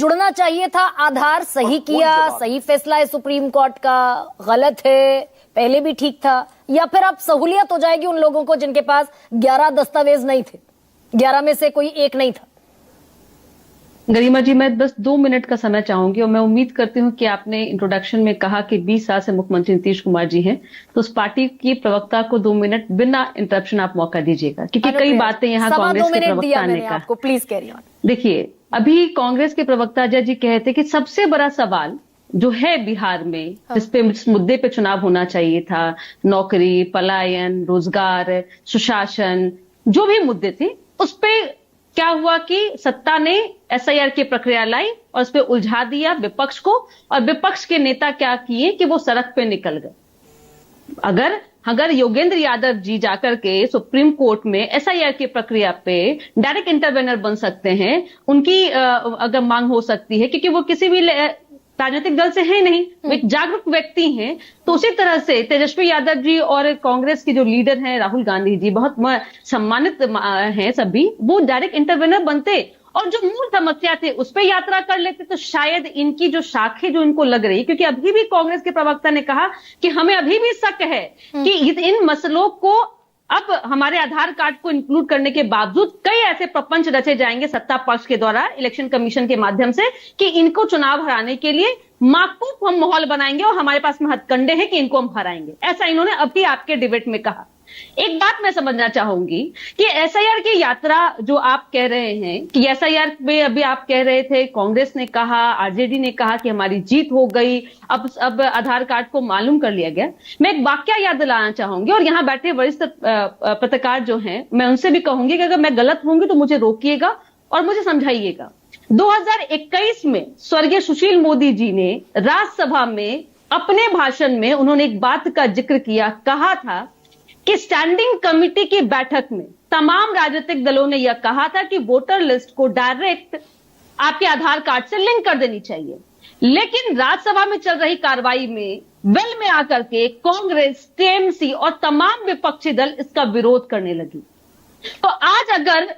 जुड़ना चाहिए था, आधार सही किया, सही फैसला है सुप्रीम कोर्ट का, गलत है, पहले भी ठीक था, या फिर अब सहूलियत हो जाएगी उन लोगों को जिनके पास 11 दस्तावेज नहीं थे, 11 में से कोई एक नहीं था? गरिमा जी, मैं बस 2 मिनट का समय चाहूंगी और मैं उम्मीद करती हूं कि आपने इंट्रोडक्शन में कहा कि 20 साल से मुख्यमंत्री नीतीश कुमार जी हैं, तो उस पार्टी की प्रवक्ता को 2 मिनट बिना इंटरप्शन आप मौका दीजिएगा, क्योंकि कई बातें यहाँ कांग्रेस के प्रवक्ता ने कहा। आपको प्लीज कैरी ऑन। देखिए, अभी कांग्रेस के प्रवक्ता अजय जी कहे थे कि सबसे बड़ा सवाल जो है बिहार में, इस मुद्दे पे चुनाव होना चाहिए था, नौकरी, पलायन, रोजगार, सुशासन, जो भी मुद्दे थे, उस पे क्या हुआ कि सत्ता ने एसआईआर की प्रक्रिया लाई और उस पे उलझा दिया विपक्ष को, और विपक्ष के नेता क्या किए कि वो सड़क पे निकल गए। अगर योगेंद्र यादव जी जाकर के सुप्रीम कोर्ट में एसआईआर की प्रक्रिया पे डायरेक्ट इंटरवेनर बन सकते हैं, उनकी अगर मांग हो सकती है, क्योंकि वो किसी भी राजनीतिक दल से है नहीं, वो एक जागरूक व्यक्ति हैं, तो उसी तरह से तेजस्वी यादव जी और कांग्रेस के जो लीडर हैं राहुल गांधी जी, बहुत सम्मानित हैं सभी, वो डायरेक्ट इंटरवेनर बनते और जो मूल समस्या थे उस पर यात्रा कर लेते, तो शायद इनकी जो शाखे जो इनको लग रही, क्योंकि अभी भी कांग्रेस के प्रवक्ता ने कहा कि हमें अभी भी शक है कि इन मसलों को अब हमारे आधार कार्ड को इंक्लूड करने के बावजूद कई ऐसे प्रपंच रचे जाएंगे सत्ता पक्ष के द्वारा इलेक्शन कमीशन के माध्यम से कि इनको चुनाव हराने के लिए माकूफ हम माहौल बनाएंगे और हमारे पास में हथकंडे हैं कि इनको हम हराएंगे, ऐसा इन्होंने अभी आपके डिबेट में कहा। एक बात मैं समझना चाहूंगी कि एसआईआर की यात्रा जो आप कह रहे हैं कि एसआईआर में, अभी आप कह रहे थे कांग्रेस ने कहा, आरजेडी ने कहा कि हमारी जीत हो गई, अब आधार कार्ड को मालूम कर लिया गया। मैं एक वाकया याद दिलाना चाहूंगी और यहाँ बैठे वरिष्ठ पत्रकार जो हैं, मैं उनसे भी कहूंगी कि अगर मैं गलत होंगी तो मुझे रोकिएगा और मुझे समझाइएगा। 2021 में स्वर्गीय सुशील मोदी जी ने राज्यसभा में अपने भाषण में उन्होंने एक बात का जिक्र किया, कहा था कि स्टैंडिंग कमेटी की बैठक में तमाम राजनीतिक दलों ने यह कहा था कि वोटर लिस्ट को डायरेक्ट आपके आधार कार्ड से लिंक कर देनी चाहिए, लेकिन राज्यसभा में चल रही कार्रवाई में वेल में आकर के कांग्रेस, टीएमसी और तमाम विपक्षी दल इसका विरोध करने लगी। तो आज अगर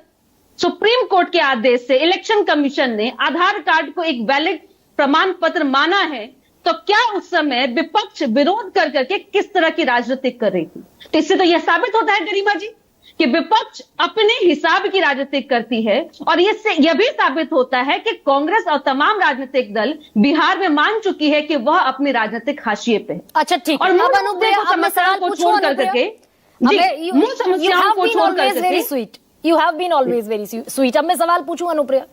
सुप्रीम कोर्ट के आदेश से इलेक्शन कमीशन ने आधार कार्ड को एक वैलिड प्रमाण पत्र माना है, तो क्या उस समय विपक्ष विरोध कर करके किस तरह की राजनीति कर रही थी? तो इससे तो यह साबित होता है गरिमा जी कि विपक्ष अपने हिसाब की राजनीति करती है, और इससे यह भी साबित होता है कि कांग्रेस और तमाम राजनीतिक दल बिहार में मान चुकी है कि वह अपने राजनीतिक हाशिए पे है। अच्छा, ठीक है। और मूल समस्याओं को छोड़ करके मूल समस्याओं को छोड़ करके you have been always very sweet. अब मैं सवाल पूछूं अनुप्रिया।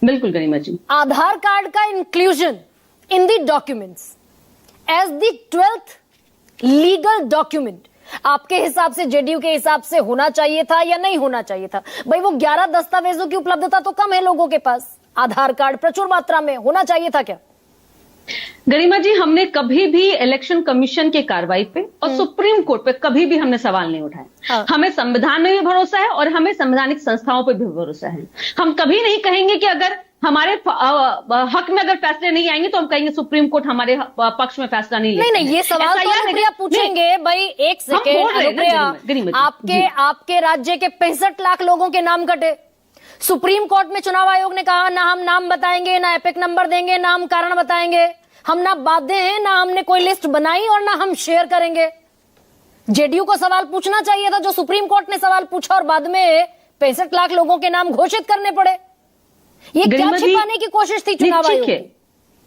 बिल्कुल गरिमा जी। आधार कार्ड का inclusion in the documents as the 12th legal document आपके हिसाब से, जेडीयू के हिसाब से होना चाहिए था या नहीं होना चाहिए था? भाई वो 11 दस्तावेजों की उपलब्धता तो कम है लोगों के पास, आधार कार्ड प्रचुर मात्रा में होना चाहिए था क्या? गरिमा जी, हमने कभी भी इलेक्शन कमीशन के कार्रवाई पे और सुप्रीम कोर्ट पे कभी भी हमने सवाल नहीं उठाया। हमें संविधान में भी भरोसा है और हमें संवैधानिक संस्थाओं पे भी भरोसा है। हम कभी नहीं कहेंगे कि अगर हमारे हक में अगर फैसले नहीं आएंगे तो हम कहेंगे सुप्रीम कोर्ट हमारे पक्ष में फैसला नहीं लेता। नहीं, ये सवाल तो अनुप्रिया पूछेंगे। भाई एक सेकेंड अनुप्रिया, आपके राज्य के 65 लाख लोगों के नाम कटे, सुप्रीम कोर्ट में चुनाव आयोग ने कहा ना हम नाम बताएंगे, ना एपिक नंबर देंगे, ना हम कारण बताएंगे, हम ना बाध्य हैं, ना हमने कोई लिस्ट बनाई और ना हम शेयर करेंगे। जेडीयू को सवाल पूछना चाहिए था जो सुप्रीम कोर्ट ने सवाल पूछा और बाद में 65 लाख लोगों के नाम घोषित करने पड़े। ये क्या छिपाने की कोशिश थी चुनाव आयोग की?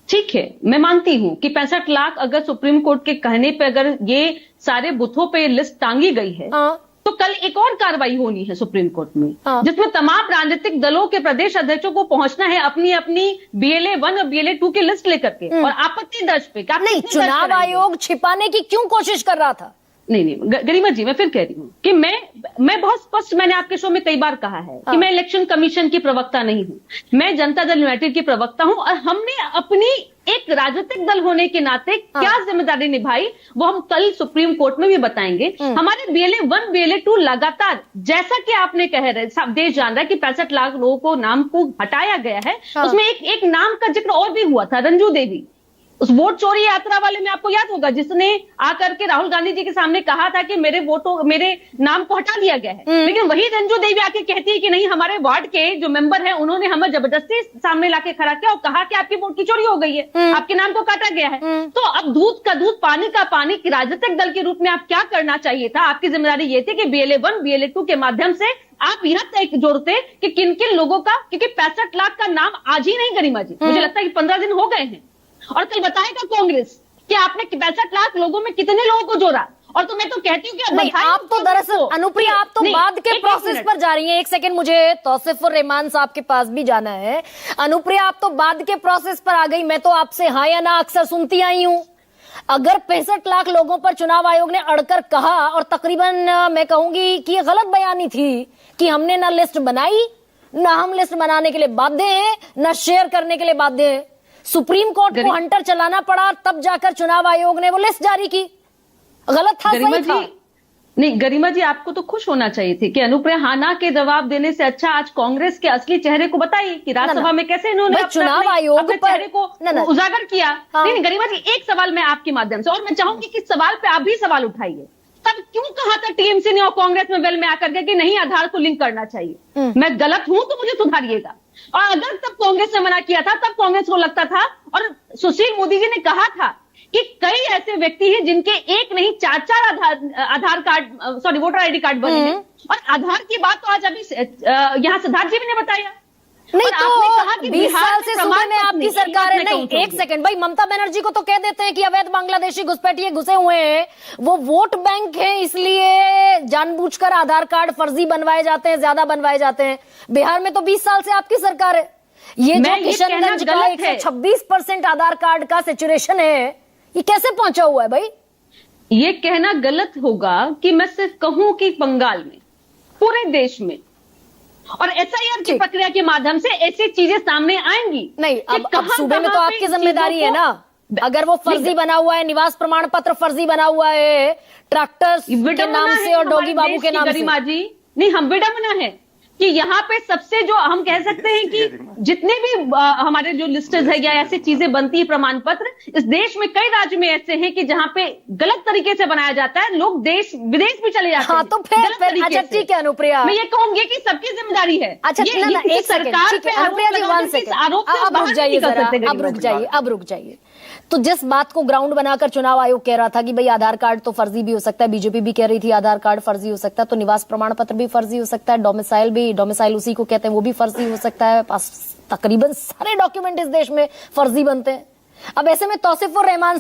ठीक है, मैं मानती हूं कि 65 लाख अगर सुप्रीम कोर्ट के कहने पे अगर ये सारे बूथों पे लिस्ट टांगी गई है, तो कल एक और कार्रवाई होनी है सुप्रीम कोर्ट में, जिसमें तमाम राजनीतिक दलों के प्रदेश अध्यक्षों को पहुंचना है अपनी अपनी BLA 1 और BLA 2 की लिस्ट लेकर के, और आपत्ति दर्ज पे। नहीं, चुनाव आयोग छिपाने की क्यों कोशिश कर रहा था? नहीं, गरिमा जी, मैं फिर कह रही हूं कि मैं बहुत स्पष्ट, मैंने आपके शो में कई बार कहा है कि मैं इलेक्शन कमीशन की प्रवक्ता नहीं हूं, मैं जनता दल यूनाइटेड की प्रवक्ता हूं, और हमने अपनी एक राजनीतिक दल होने के नाते क्या जिम्मेदारी निभाई वो हम कल सुप्रीम कोर्ट में भी बताएंगे। हमारे BLA 1, BLA 2 लगातार, जैसा कि आपने कह रहे, सब देश जान रहा है कि 65 लाख लोगों को नाम को हटाया गया है, उसमें एक नाम का जिक्र और भी हुआ था, रंजू देवी। उस वोट चोरी यात्रा वाले में आपको याद होगा, जिसने आकर के राहुल गांधी जी के सामने कहा था कि मेरे नाम को हटा दिया गया है। लेकिन वही रंजू देवी आके कहती है कि नहीं, हमारे वार्ड के जो मेंबर हैं उन्होंने हमें जबरदस्ती सामने लाके खड़ा किया और कहा कि आपकी वोट की चोरी हो गई है, आपके नाम को काटा गया है। तो अब दूध का दूध पानी का पानी कि राजनीतिक दल के रूप में आप क्या करना चाहिए था? आपकी जिम्मेदारी ये थी कि BLA 1 BLA 2 के माध्यम से आप यह तय जोड़ते कि किन किन लोगों का, क्योंकि 65 लाख का नाम आज ही नहीं गरिमा जी, मुझे लगता है कि 15 दिन हो गए हैं। और कल बताएगा कांग्रेस कि आपने 65 लाख लोगों में कितने लोगों को जोड़ा। और तो मैं तो कहती हूँ कि नहीं, आप तो दरअसल अनुप्रिया आप तो बाद के प्रोसेस पर जा रही हैं। एक सेकंड, मुझे तौसीफ और रहमान साहब के पास भी जाना है। अनुप्रिया आप तो बाद के प्रोसेस पर आ गई, मैं तो आपसे हाँ या ना अक्सर सुनती आई हूं। अगर 65 लाख लोगों पर चुनाव आयोग ने अड़कर कहा, और तकरीबन मैं कहूंगी कि ये गलत बयानी थी कि हमने ना लिस्ट बनाई, ना हम लिस्ट बनाने के लिए बाध्य हैं, ना शेयर करने के लिए बाध्य हैं। सुप्रीम कोर्ट को हंटर चलाना पड़ा, तब जाकर चुनाव आयोग ने वो लिस्ट जारी की। गलत था, सही था? नहीं गरिमा जी, आपको तो खुश होना चाहिए थी कि अनुप्रिया हाँ ना के जवाब देने से अच्छा आज कांग्रेस के असली चेहरे को बताइए कि राज्यसभा में कैसे इन्होंने चुनाव आयोग पर चेहरे को उजागर किया। नहीं गरिमा जी, एक सवाल मैं आपके माध्यम से, और मैं चाहूंगी कि सवाल पे आप भी सवाल उठाइए। तब क्यों कहा था टीएमसी ने और कांग्रेस में वेल में आकर के कि नहीं, आधार को लिंक करना चाहिए? मैं गलत हूं तो मुझे सुधारिएगा। और अगर तब कांग्रेस ने मना किया था, तब कांग्रेस को लगता था, और सुशील मोदी जी ने कहा था कि कई ऐसे व्यक्ति हैं जिनके एक नहीं 4 Aadhaar card, sorry voter ID card बने हैं। और आधार की बात तो आज अभी यहाँ सिद्धार्थ जी ने बताया। नहीं तो आपने कहा कि 20 साल से सूबे में आपकी सरकार है। नहीं, एक सेकंड भाई, ममता बनर्जी को तो कह देते हैं कि अवैध बांग्लादेशी घुसपैठिए घुसे हुए हैं, वो वोट बैंक है, इसलिए जानबूझकर आधार कार्ड फर्जी बनवाए जाते हैं, ज्यादा बनवाए जाते हैं। बिहार में तो 20 साल से आपकी सरकार है। ये जो किशनगंज का 126% आधार कार्ड का सैचुरेशन है, ये कैसे पहुंचा हुआ है भाई? ये कहना गलत होगा कि मैं सिर्फ कहूं कि बंगाल में, पूरे देश में, और SIR की प्रक्रिया के माध्यम से ऐसी चीजें सामने आएंगी। नहीं, अब सूबे में तो आपकी जिम्मेदारी है ना। अगर वो फर्जी बना हुआ है, निवास प्रमाण पत्र फर्जी बना हुआ है, ट्रैक्टर्स के नाम से और डॉगी बाबू के नाम से, गरिमा जी नहीं, हम विडम्बना है कि यहाँ पे सबसे जो हम कह सकते हैं कि जितने भी हमारे जो लिस्टेज है या ऐसी चीजें बनती है प्रमाण पत्र, इस देश में कई राज्य में ऐसे हैं कि जहाँ पे गलत तरीके से बनाया जाता है, लोग देश विदेश भी चले जाते हैं। हाँ, तो फिर अच्छा ठीक है अनुप्रिया, मैं ये कहूंगी कि सबकी जिम्मेदारी है। अच्छा एक सेकंड, ठीक है अनुप्रिया जी, 1 सेकंड, अब रुक जाइए जरा, अब रुक जाइए। तो जिस बात को ग्राउंड बनाकर चुनाव आयोग कह रहा था कि भाई आधार कार्ड तो फर्जी भी हो सकता है, बीजेपी भी कह रही थी आधार कार्ड फर्जी हो सकता है, तो निवास प्रमाण पत्र भी फर्जी हो सकता है, डोमिसाइल उसी को कहते हैं, वो भी फर्जी हो सकता है। तकरीबन सारे डॉक्यूमेंट इस देश में फर्जी बनते हैं। अब ऐसे में तौसीफ और रहमान